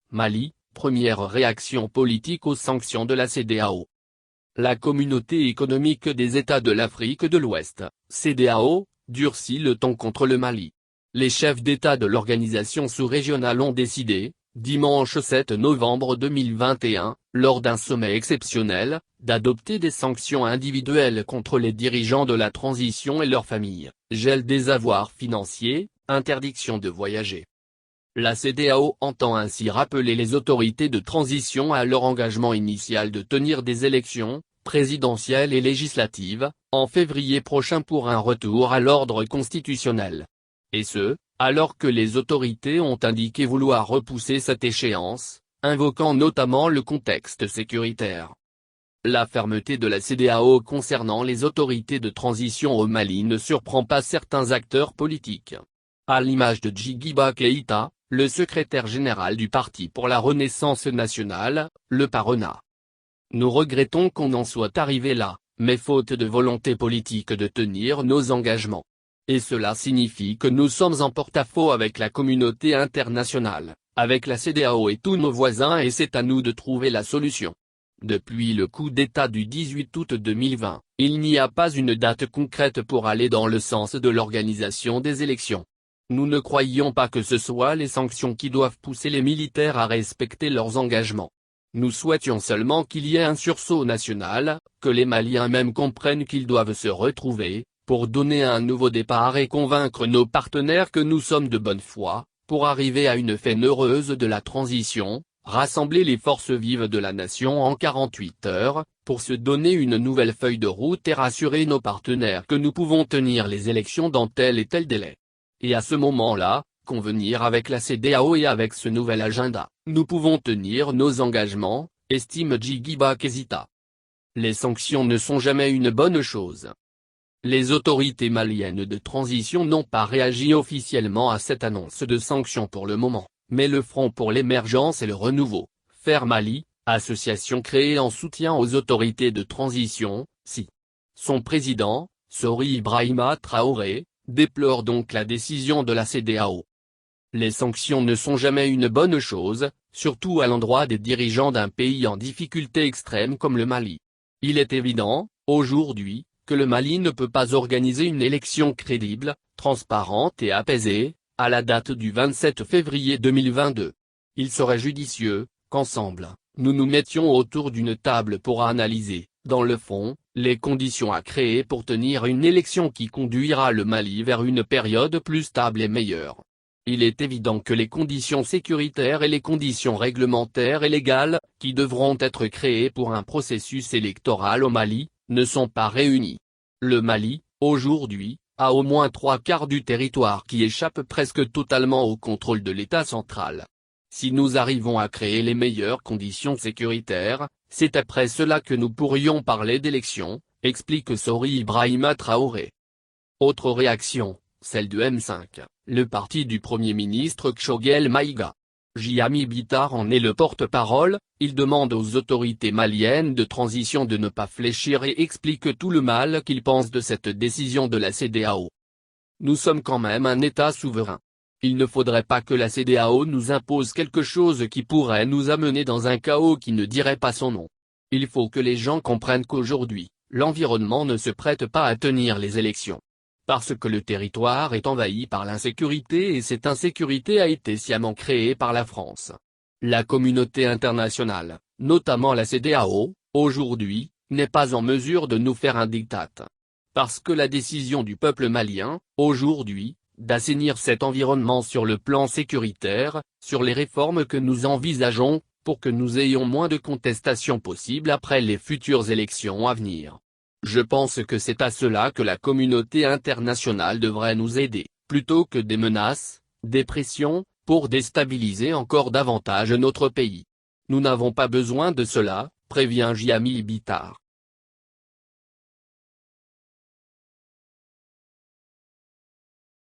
Mali, première réaction politique aux sanctions de la CEDEAO. La Communauté économique des États de l'Afrique de l'Ouest, CEDEAO, durcit le ton contre le Mali. Les chefs d'État de l'organisation sous-régionale ont décidé, dimanche 7 novembre 2021, lors d'un sommet exceptionnel, d'adopter des sanctions individuelles contre les dirigeants de la transition et leurs familles, gel des avoirs financiers, interdiction de voyager. La CEDEAO entend ainsi rappeler les autorités de transition à leur engagement initial de tenir des élections, présidentielles et législatives, en février prochain pour un retour à l'ordre constitutionnel. Et ce, alors que les autorités ont indiqué vouloir repousser cette échéance, invoquant notamment le contexte sécuritaire. La fermeté de la CEDEAO concernant les autorités de transition au Mali ne surprend pas certains acteurs politiques. À l'image de Djigiba Keïta, le secrétaire général du Parti pour la Renaissance nationale, le PARENA. Nous regrettons qu'on en soit arrivé là, mais faute de volonté politique de tenir nos engagements. Et cela signifie que nous sommes en porte-à-faux avec la communauté internationale, avec la CEDEAO et tous nos voisins et c'est à nous de trouver la solution. Depuis le coup d'État du 18 août 2020, il n'y a pas une date concrète pour aller dans le sens de l'organisation des élections. Nous ne croyons pas que ce soit les sanctions qui doivent pousser les militaires à respecter leurs engagements. Nous souhaitions seulement qu'il y ait un sursaut national, que les Maliens même comprennent qu'ils doivent se retrouver, pour donner un nouveau départ et convaincre nos partenaires que nous sommes de bonne foi, pour arriver à une fin heureuse de la transition, rassembler les forces vives de la nation en 48 heures, pour se donner une nouvelle feuille de route et rassurer nos partenaires que nous pouvons tenir les élections dans tel et tel délai. Et à ce moment-là, convenir avec la CEDEAO et avec ce nouvel agenda, nous pouvons tenir nos engagements, estime Djigiba Keïta. Les sanctions ne sont jamais une bonne chose. Les autorités maliennes de transition n'ont pas réagi officiellement à cette annonce de sanctions pour le moment, mais le Front pour l'émergence et le renouveau, FAIRE Mali, association créée en soutien aux autorités de transition, si. Son président, Sori Ibrahima Traoré, déplore donc la décision de la CEDEAO. Les sanctions ne sont jamais une bonne chose, surtout à l'endroit des dirigeants d'un pays en difficulté extrême comme le Mali. Il est évident, aujourd'hui, que le Mali ne peut pas organiser une élection crédible, transparente et apaisée, à la date du 27 février 2022. Il serait judicieux, qu'ensemble, nous nous mettions autour d'une table pour analyser, dans le fond, les conditions à créer pour tenir une élection qui conduira le Mali vers une période plus stable et meilleure. Il est évident que les conditions sécuritaires et les conditions réglementaires et légales, qui devront être créées pour un processus électoral au Mali, ne sont pas réunies. Le Mali, aujourd'hui, a au moins 3/4 du territoire qui échappe presque totalement au contrôle de l'État central. Si nous arrivons à créer les meilleures conditions sécuritaires, c'est après cela que nous pourrions parler d'élections, explique Sori Ibrahima Traoré. Autre réaction, celle de M5, le parti du Premier ministre Choguel Maïga. Jahmy Bitar en est le porte-parole, il demande aux autorités maliennes de transition de ne pas fléchir et explique tout le mal qu'il pense de cette décision de la CEDEAO. Nous sommes quand même un État souverain. Il ne faudrait pas que la CEDEAO nous impose quelque chose qui pourrait nous amener dans un chaos qui ne dirait pas son nom. Il faut que les gens comprennent qu'aujourd'hui, l'environnement ne se prête pas à tenir les élections. Parce que le territoire est envahi par l'insécurité et cette insécurité a été sciemment créée par la France. La communauté internationale, notamment la CEDEAO, aujourd'hui, n'est pas en mesure de nous faire un diktat. Parce que la décision du peuple malien, aujourd'hui, d'assainir cet environnement sur le plan sécuritaire, sur les réformes que nous envisageons, pour que nous ayons moins de contestations possibles après les futures élections à venir. Je pense que c'est à cela que la communauté internationale devrait nous aider, plutôt que des menaces, des pressions, pour déstabiliser encore davantage notre pays. Nous n'avons pas besoin de cela, prévient Jahmy Bitar.